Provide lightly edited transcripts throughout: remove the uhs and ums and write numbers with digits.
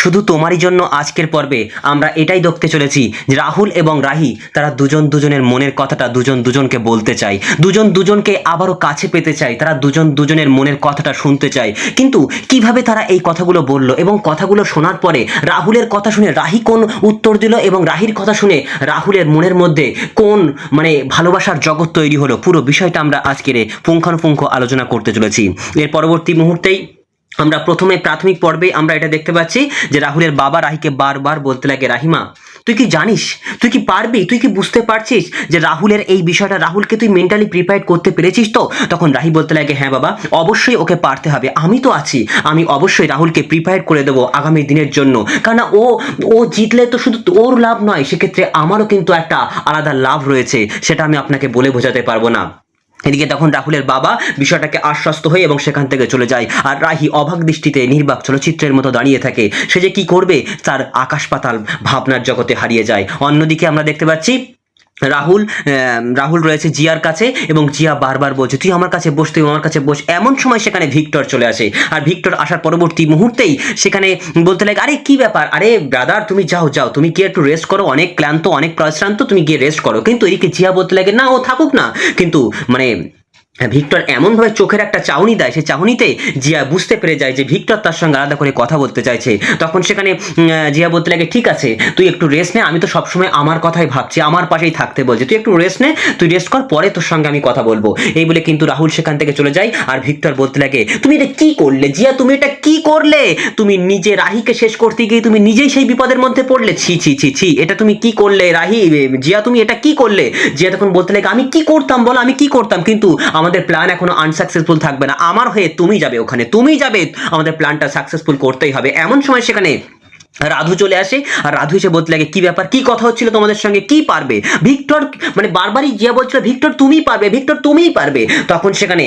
শুধু তোমারই জন্য আজকের পর্বে আমরা এটাই দেখতে চলেছি যে রাহুল এবং রাহি তারা দুজন দুজনের মনের কথাটা দুজন দুজনকে বলতে চায়, দুজন দুজনকে আবারও কাছে পেতে চায়, তারা দুজন দুজনের মনের কথাটা শুনতে চায়। কিন্তু কিভাবে তারা এই কথাগুলো বলল এবং কথাগুলো শোনার পরে রাহুলের কথা শুনে রাহি কোন উত্তর দিল এবং রাহির কথা শুনে রাহুলের মনের মধ্যে কোন ভালোবাসার জগৎ তৈরি হলো, পুরো বিষয়টা আমরা আজকের পুঙ্খানুপুঙ্খ আলোচনা করতে চলেছি। এর পরবর্তী মুহূর্তেই আমরা প্রথমে প্রাথমিক পর্বে আমরা এটা দেখতে পাচ্ছি যে রাহুলের বাবা রাহিকে বারবার বলতে লাগে, রাহিমা তুই কি জানিস, তুই কি পারবি, তুই কি বুঝতে পারছিস যে রাহুলের এই বিষয়টা, রাহুলকে তুই মেন্টালি প্রিপেয়ার করতে পেরেছিস তো? তখন রাহি বলতে লাগে, হ্যাঁ বাবা, অবশ্যই ওকে পারতে হবে, আমি তো আছি, আমি অবশ্যই রাহুলকে প্রিপেয়ার করে দেবো আগামী দিনের জন্য। কারণ ও জিতলে তো শুধু ওর লাভ নয়, সেক্ষেত্রে আমারও কিন্তু একটা আলাদা লাভ রয়েছে, সেটা আমি আপনাকে বলে বোঝাতে পারবো না। এদিকে তখন রাহুলের বাবা বিষয়টাকে আশ্বস্ত হয়ে এবং সেখান থেকে চলে যায়, আর রাহি অবাক দৃষ্টিতে নির্বাক চলচ্চিত্রের মতো দাঁড়িয়ে থাকে। সে যে কি করবে তার আকাশ পাতাল ভাবনার জগতে হারিয়ে যায়। অন্যদিকে আমরা দেখতে পাচ্ছি রাহুল রয়েছে জিয়ার কাছে এবং জিয়া বারবার বলছে, তুই আমার কাছে বস, তুই আমার কাছে বস। এমন সময় সেখানে ভিক্টর চলে আসে, আর ভিক্টর আসার পরবর্তী মুহূর্তেই সেখানে বলতে লাগে, আরে কি ব্যাপার, আরে ব্রাদার তুমি যাও যাও, তুমি গিয়ে একটু রেস্ট করো, অনেক ক্লান্ত অনেক প্রশ্রান্ত, তুমি গিয়ে রেস্ট করো। কিন্তু এদিকে জিয়া বলতে লাগে, না ও থাকুক না। কিন্তু ভিক্টর এমনভাবে চোখের একটা চাহনি দেয়, সেই চাহনিতে জিয়া বুঝতে পেরে যায় যে ভিক্টর তার সঙ্গে আলাদা করে কথা বলতে চাইছে। তখন সেখানে জিয়া বলতে লাগে, ঠিক আছে তুই একটু রেস্ট নে, আমি তো সবসময় আমার কথাই ভাবছি, আমার পাশেই থাকতে বলছি, তুই একটু রেস্ট নে, তুই রেস্ট কর, পরে তোর সঙ্গে আমি কথা বলবো। এই বলে কিন্তু রাহুল সেখান থেকে চলে যায়, আর ভিক্টর বলতে লাগে, তুমি এটা কি করলে জিয়া, তুমি এটা কি করলে, তুমি নিজে রাহিকে শেষ করতে গিয়ে তুমি নিজেই সেই বিপদের মধ্যে পড়লে, ছি ছি ছি ছি, এটা তুমি কি করলে রাহি, জিয়া তুমি এটা কি করলে? জিয়া তখন বলতে লাগে, আমি কি করতাম বলো, আমি কি করতাম, কিন্তু আমাদের প্ল্যান এখনো আনসাকসেসফুল থাকবে না, আমার হয়ে তুমি যাবে ওখানে, তুমি যাবে, আমাদের প্ল্যানটা সাকসেসফুল করতেই হবে। এমন সময় সেখানে রাধু চলে আসে, আর রাধু এসে বলতে লাগে, কি ব্যাপার, কি কথা হচ্ছিল তোমাদের সঙ্গে, কি পারবে ভিক্টর, বারবারই জিয়া বলছিল ভিক্টর তুমি পারবে, ভিক্টর তুমিই পারবে। তখন সেখানে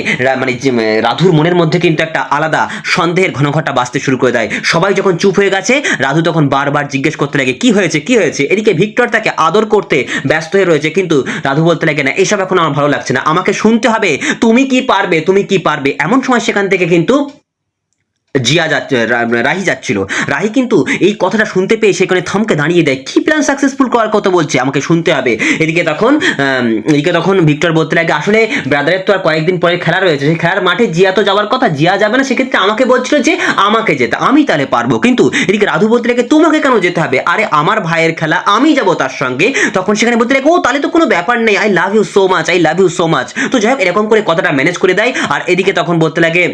রাধুর মনের মধ্যে কিন্তু একটা আলাদা সন্দেহের ঘনঘটা বাজতে শুরু করে দেয়। সবাই যখন চুপ হয়ে গেছে, রাধু তখন বারবার জিজ্ঞেস করতে লাগে, কি হয়েছে কি হয়েছে। এদিকে ভিক্টর তাকে আদর করতে ব্যস্ত হয়ে রয়েছে, কিন্তু রাধু বলতে লাগে, না এসব এখন আমার ভালো লাগছে না, আমাকে শুনতে হবে তুমি কি পারবে, তুমি কি পারবে। এমন সময় সেখান থেকে কিন্তু রাহি যাচ্ছিল, রাহি কিন্তু এই কথাটা শুনতে পেয়ে সেখানে থমকে দাঁড়িয়ে দেয়, কি প্ল্যান সাকসেসফুল করার কথা বলছে, আমাকে শুনতে হবে। এদিকে তখন ভিক্টর বলতে লাগে, আসলে ব্রাদারের তো আর কয়েকদিন পরে খেলা রয়েছে, সেই খেলার মাঠে জিয়া তো যাওয়ার কথা, জিয়া যাবে না, সেক্ষেত্রে আমাকে বলছিল যে আমাকে যেতে, আমি তাহলে পারবো। কিন্তু এদিকে রাধু বলতে লাগে, তোমাকে কেন যেতে হবে, আরে আমার ভাইয়ের খেলা, আমি যাবো তার সঙ্গে। তখন সেখানে বলতে লাগে, ও তাহলে তো কোনো ব্যাপার নেই, I love you so much, I love you so much. তো যাই হোক, এরকম করে কথাটা ম্যানেজ করে দেয়। আর এদিকে তখন বলতে লাগে,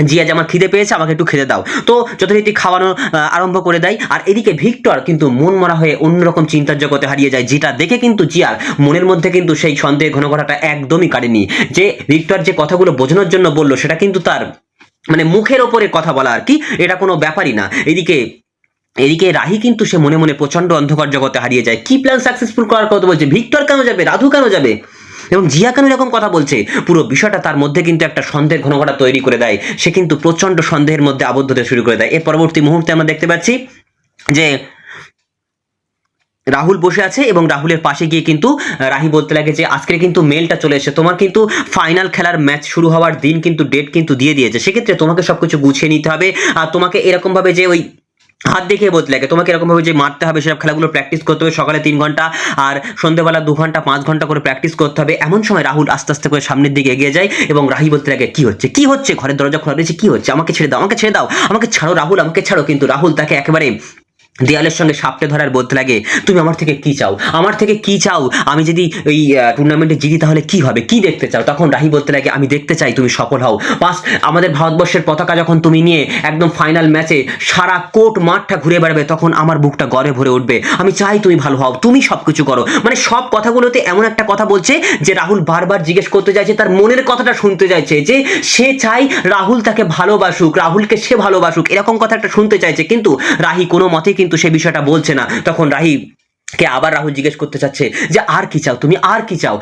জিয়া যে আমার খিদে পেয়েছে, আমাকে একটু খেতে দাও। তো যথারীতি খাওয়ানো আরম্ভ করে দেয়। আর এদিকে ভিক্টর কিন্তু মন মরা হয়ে অন্যরকম চিন্তার জগতে হারিয়ে যায়, যেটা দেখে কিন্তু জিয়ার মনের মধ্যে কিন্তু সেই সন্দেহ ঘনঘটাটা একদমই কাটেনি। যে ভিক্টর যে কথাগুলো বোঝানোর জন্য বললো, সেটা কিন্তু তার মুখের ওপরে কথা বলা আর কি, এটা কোনো ব্যাপারই না। এদিকে রাহি কিন্তু সে মনে মনে প্রচন্ড অন্ধকার জগতে হারিয়ে যায়। কি প্ল্যান সাকসেসফুল করার কথা বলছে, ভিক্টর কেন যাবে, রাধু কেন যাবে এবং জিয়া কেন এরকম কথা বলছে, পুরো বিষয়টা তার মধ্যে কিন্তু একটা সন্দেহের ঘনঘটা তৈরি করে দেয়। সে কিন্তু প্রচন্ড সন্দেহের মধ্যে আবদ্ধ হতে শুরু করে দেয়। এর পরবর্তী মুহূর্তে আমরা দেখতে পাচ্ছি যে রাহুল বসে আছে এবং রাহুলের পাশে গিয়ে কিন্তু রাহি বলতে লাগে যে আজকে কিন্তু মেলটা চলে এসেছে, তোমার কিন্তু ফাইনাল খেলার ম্যাচ শুরু হওয়ার দিন কিন্তু ডেট কিন্তু দিয়ে দিয়েছে, সেক্ষেত্রে তোমাকে সবকিছু গুছিয়ে নিতে হবে। আর তোমাকে এরকম ভাবে যে ওই হাত দেখে বলতে লাগে, তোমাকে এরকম ভাবে যে মারতে হবে, সেসব খেলাগুলো প্র্যাকটিস করতে হবে, সকালে 3 ঘন্টা আর সন্ধ্যেবেলা 2 ঘন্টা 5 ঘন্টা করে প্র্যাকটিস করতে হবে। এমন সময় রাহুল আস্তে আস্তে করে সামনের দিকে এগিয়ে যায় এবং রাহি বলতে লাগে, কি হচ্ছে কি হচ্ছে, ঘরের দরজা খোলা রয়েছে, কি হচ্ছে, আমাকে ছেড়ে দাও, আমাকে ছেড়ে দাও, আমাকে ছাড়ো রাহুল, আমাকে ছাড়ো। কিন্তু রাহুল তাকে একেবারে দেয়ালের সঙ্গে সাপটে ধরার বলতে লাগে, তুমি আমার থেকে কি চাও, আমার থেকে কি চাও, আমি যদি এই টুর্নামেন্টে জিতি তাহলে কি হবে, কি দেখতে চাও। তখন রাহি বলতে লাগে, আমি দেখতে চাই তুমি সফল হও, আমাদের ভারতবর্ষের পতাকা যখন তুমি নিয়ে একদম ফাইনাল ম্যাচে সারা কোর্ট মাঠটা ঘুরে বেড়াবে, তখন আমার বুকটা গর্বে ভরে উঠবে, আমি চাই তুমি ভালো হও, তুমি সবকিছু করো। সব কথাগুলোতে এমন একটা কথা বলছে যে রাহুল বারবার জিজ্ঞেস করতে চাইছে, তার মনের কথাটা শুনতে চাইছে, যে সে চাই রাহুল তাকে ভালোবাসুক, রাহুলকে সে ভালোবাসুক, এরকম কথা একটা শুনতে চাইছে। কিন্তু রাহি কোনো মতেই কিন্তু সে বিষয়টা বলছে না। তখন রাহি কে আবার রাহুল জিজ্ঞেস করতে চাচ্ছে যে আর কি চাও, তুমি আর কি চাও।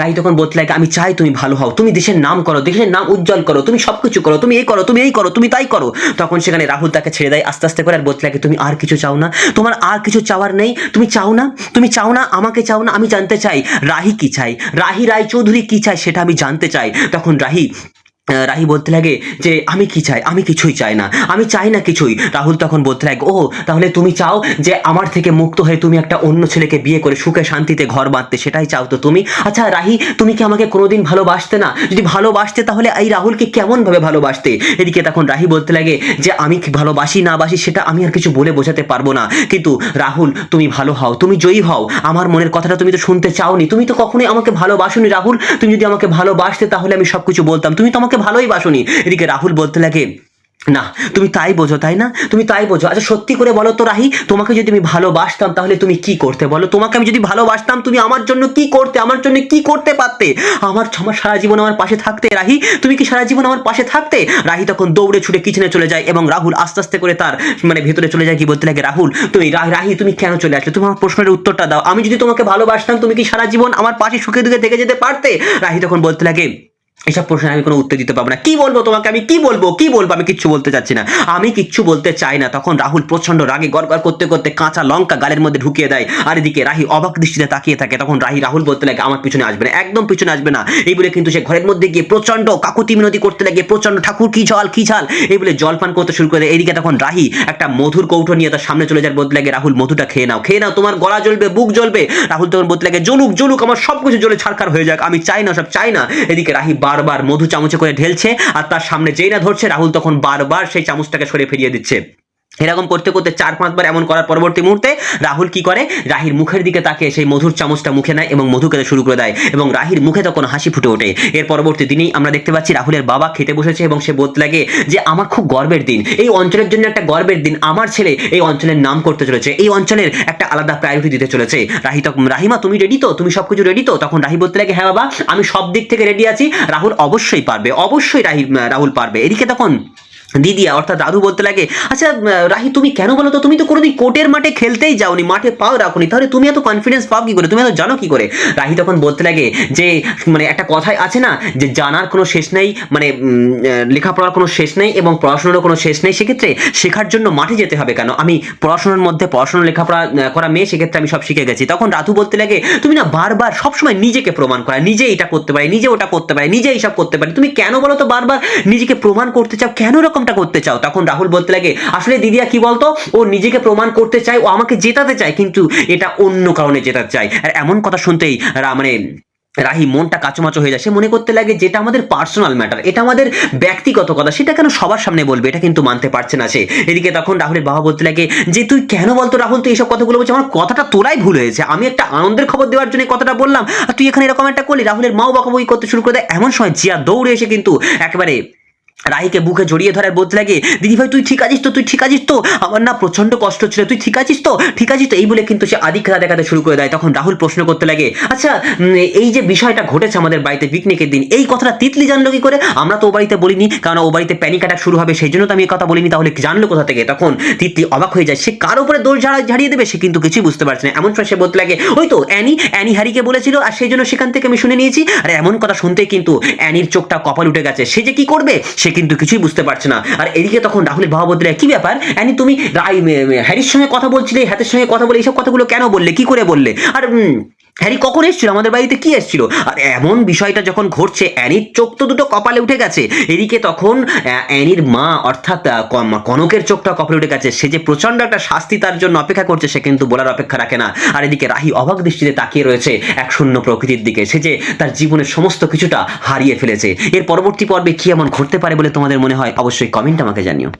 রাহি তখন বলতে লাগে, আমি চাই তুমি ভালো হও, তুমি দেশের নাম করো, দেশের নাম উজ্জ্বল করো, তুমি সবকিছু করো, তুমি এই করো, তুমি এই করো, তুমি তাই করো। তখন সেখানে রাহুল তাকে ছেড়ে দেয় আস্তে আস্তে করে, আর বলতে লাগে, তুমি আর কিছু চাও না, তোমার আর কিছু চাওয়ার নেই, তুমি চাও না, তুমি চাও না, আমাকে চাও না, আমি জানতে চাই রাহি কি চাই, রাহি রায়চৌধুরী কি চাই, সেটা আমি জানতে চাই। তখন রাহি রাহি বলতে লাগে যে আমি কি চাই, আমি কিছুই চাই না, আমি চাই না কিছুই। রাহুল তখন বলতে লাগে ও তাহলে তুমি চাও যে আমার থেকে মুক্ত হয়ে তুমি একটা অন্য ছেলেকে বিয়ে করে সুখে শান্তিতে ঘর বাঁধতে, সেটাই চাও তো তুমি? আচ্ছা রাহি, তুমি কি আমাকে কোনোদিন ভালোবাসতে না? যদি ভালোবাসতে তাহলে এই রাহুলকে কেমন ভাবে ভালোবাসতে? এদিকে তখন রাহি বলতে লাগে যে আমি কি ভালোবাসি না বাসি সেটা আমি আর কিছু বলে বোঝাতে পারবো না, কিন্তু রাহুল তুমি ভালো হও, তুমি জয়ী হও। আমার মনের কথাটা তুমি তো শুনতে চাওনি, তুমি তো কখনোই আমাকে ভালোবাসোনি রাহুল। তুমি যদি আমাকে ভালোবাসতে তাহলে আমি সবকিছু বলতাম, তুমি তো আমাকে ভালোই বাসনি। এদিকে রাহুল বলতে লাগে না তুমি তাই বোঝো তাই না, তুমি তাই বোঝো। আচ্ছা সত্যি করে বলো তো রাহি, তোমাকে যদি আমি ভালোবাসতাম তাহলে তুমি কি করতে বলো? তোমাকে আমি যদি ভালোবাসতাম তুমি আমার জন্য কি করতে, আমার জন্য কি করতে পারতে? আমার আমার সারা জীবন আমার পাশে থাকতে রাহি? তুমি কি সারা জীবন আমার পাশে থাকতে? রাহি তখন দৌড়ে ছুটে কিচেনে চলে যায় এবং রাহুল আস্তে আস্তে করে তার ভেতরে চলে যায়। কি বলতে লাগে রাহুল তুমি রাহি তুমি কেন চলে আসলে? তুমি আমার প্রশ্নের উত্তরটা দাও। আমি যদি তোমাকে ভালোবাসতাম তুমি কি সারা জীবন আমার পাশে সুখে দুঃখে থেকে যেতে পারতে? রাহি তখন বলতে লাগে এসব প্রশ্নে আমি কোনো উত্তর দিতে পারবো না। কি বলবো তোমাকে আমি, কি বলবো আমি কিচ্ছু বলতে চাচ্ছি না, আমি কিচ্ছু বলতে চাই না। তখন রাহুল প্রচন্ড রাগে গড়গড় করতে করতে কাঁচা লঙ্কা গালের মধ্যে ঢুকিয়ে দেয়। আর এদিকে রাহি অবাক দৃষ্টিতে তাকিয়ে থাকে। তখন রাহুল বলতে লাগে আমার পিছনে আসবে না, একদম পিছনে আসবে না। এই বলে কিন্তু সে ঘরের মধ্যে গিয়ে প্রচন্ড কাকুতি মিনতি করতে লাগে, প্রচন্ড ঠাকুর কি ঝাল কি ঝাল এই বলে জল পান করতে শুরু করে দেয়। এইদিকে তখন রাহি একটা মধুর কৌটো নিয়ে তার সামনে চলে যায়, বলতে লাগে রাহুল মধুটা খেয়ে নাও, খেয়ে নাও, তোমার গলা জ্বলবে, বুক জ্বলবে। রাহুল তখন বলতে লাগে জ্বলুক জ্বলুক, আমার সবকিছু জ্বলে ছারখার হয়ে যাক, আমি চাই না, সব চাই না। এদিকে রাহি বারবার মধু চামচ করে ঢেলছে আর তার সামনে যেই না ধরছে রাহুল তখন বারবার সেই চামচটাকে সরে ফিরিয়ে দিচ্ছে। এরকম করতে করতে 4-5 বার এমন করার পরবর্তী মুহূর্তে রাহুল কি করে, রাহির মুখের দিকে তাকিয়ে সেই মধুর চামচটা মুখে নেয় এবং মধু খেতে শুরু করে দেয় এবং রাহির মুখে তখন হাসি ফুটে ওঠে। এর পরবর্তী দিনেই আমরা দেখতে পাচ্ছি রাহুলের বাবা খেতে বসেছে এবং সে বলতে লাগে যে আমার খুব গর্বের দিন, এই অঞ্চলের জন্য একটা গর্বের দিন, আমার ছেলে এই অঞ্চলের নাম করতে চলেছে, এই অঞ্চলের একটা আলাদা প্রায়োরিটি দিতে চলেছে। রাহিমা তুমি রেডি তো, তুমি সবকিছু রেডি তো? তখন রাহি বলতে লাগে হ্যাঁ বাবা আমি সব দিক থেকে রেডি আছি, রাহুল অবশ্যই পারবে, অবশ্যই রাহুল পারবে। এদিকে তখন দিদিয়া অর্থাৎ দাদু বলতে লাগে আচ্ছা রাহি তুমি কেন বলো তো, তুমি তো কোনোদিন কোর্টের মাঠে খেলতেই যাওনি, মাঠে পাও রাখোনি, তাহলে তুমি এত কনফিডেন্স পাও কি করে, তুমি এত জানো কি করে? রাহি তখন বলতে লাগে যে একটা কথাই আছে না যে জানার কোনো শেষ নেই, লেখাপড়ার কোনো শেষ নেই এবং পড়াশোনারও কোনো শেষ নেই, সেক্ষেত্রে শেখার জন্য মাঠে যেতে হবে কেন? আমি পড়াশোনার মধ্যে পড়াশোনা লেখাপড়া করা মেয়ে, সেক্ষেত্রে আমি সব শিখে গেছি। তখন রাধু বলতে লাগে তুমি না বারবার সবসময় নিজেকে প্রমাণ করা, নিজে এটা করতে পারি, নিজে ওটা করতে পারি, নিজে এইসব করতে পারি, তুমি কেন বলো তো বারবার নিজেকে প্রমাণ করতে চাও, কেন এরকমটা করতে চাও? তখন রাহুল বলতে লাগে আসলে দিদিয়া কি বলতো, ও নিজেকে প্রমাণ করতে চায়, ও আমাকে জেতাতে চায়, কিন্তু এটা অন্য কারণে জেতাতে চায়। আর এমন কথা শুনতেই রাহি মনটা কাচুমাচু হয়ে যায়। সে মনে করতে লাগে যেটা আমাদের পার্সোনাল ম্যাটার, এটা আমাদের ব্যক্তিগত কথা, সেটা কেন সবার সামনে বলবে, এটা কিন্তু মানতে পারছে না সে। এদিকে তখন রাহুলের বাবা বলতে লাগে যে তুই কেন বলতো রাহুল তুই এইসব কথাগুলো বলছিস, আমার কথাটা তোরাই ভুল হয়েছে, আমি একটা আনন্দের খবর দেওয়ার জন্য কথাটা বললাম আর তুই এখানে এরকম একটা করলি। রাহুলের মাও বকাবকি করতে শুরু করে দেয়। এমন সময় জিয়া দৌড়ে এসে কিন্তু একেবারে রাহিকে বুকে জড়িয়ে ধরে বলতে লাগে দিদি ভাই তুই ঠিক আছিস তো, তুই ঠিক আছিস তো, আমার না প্রচন্ড কষ্ট ছিল, তুই ঠিক আছিস তো, ঠিক আছিস তো, এই বলে কিন্তু সে আদিক্ষা দেখাতে শুরু করে দেয়। তখন রাহুল প্রশ্ন করতে লাগে আচ্ছা এই যে বিষয়টা ঘটেছে আমাদের বাড়িতে পিকনিকের দিন, এই কথাটা তিতলি জানলো কি করে? আমরা তো ও বাড়িতে বলিনি, কারণ ও বাড়িতে প্যানিক অ্যাটাক শুরু হবে, সেই জন্য তো আমি এই কথা বলিনি, তাহলে জানলো কোথা থেকে? তখন তিতলি অবাক হয়ে যায়, সে কার উপরে দোষ ঝাড়িয়ে দেবে সে কিন্তু কিছুই বুঝতে পারছে না। এমন সময় সে বলতে লাগে ওই তো অ্যানি হ্যারিকে বলেছিল আর সেই জন্য সেখান থেকে আমি শুনে নিয়েছি। আর এমন কথা শুনতেই কিন্তু অ্যানির চোখটা কপাল উঠে গেছে, সে যে কি করবে সে কিন্তু কিছুই বুঝতে পারছে না। আর এদিকে তখন রাহুলের বাবা বলতে লাগে কি ব্যাপার অ্যানি, তুমি হ্যারির সঙ্গে কথা বলছিলে, হাতের সঙ্গে কথা বলে এইসব কথাগুলো কেন বললে, কি করে বললে? আর হ্যারি কখন এসেছিল আমাদের বাড়িতে, কি এসেছিল? আর এমন বিষয়টা যখন ঘটছে অ্যানির চোখ তো দুটো কপালে উঠে গেছে। এদিকে তখন অ্যানির মা অর্থাৎ কনকের চোখটা কপালে উঠে গেছে, সে যে প্রচন্ড একটা শাস্তি তার জন্য অপেক্ষা করছে সে কিন্তু বলার অপেক্ষা রাখে না। আর এদিকে রাহি অবাক দৃষ্টিতে তাকিয়ে রয়েছে এক শূন্য প্রকৃতির দিকে, সে যে তার জীবনের সমস্ত কিছুটা হারিয়ে ফেলেছে। এর পরবর্তী পর্বে কি এমন ঘটতে পারে বলে তোমাদের মনে হয় অবশ্যই কমেন্ট আমাকে জানিও।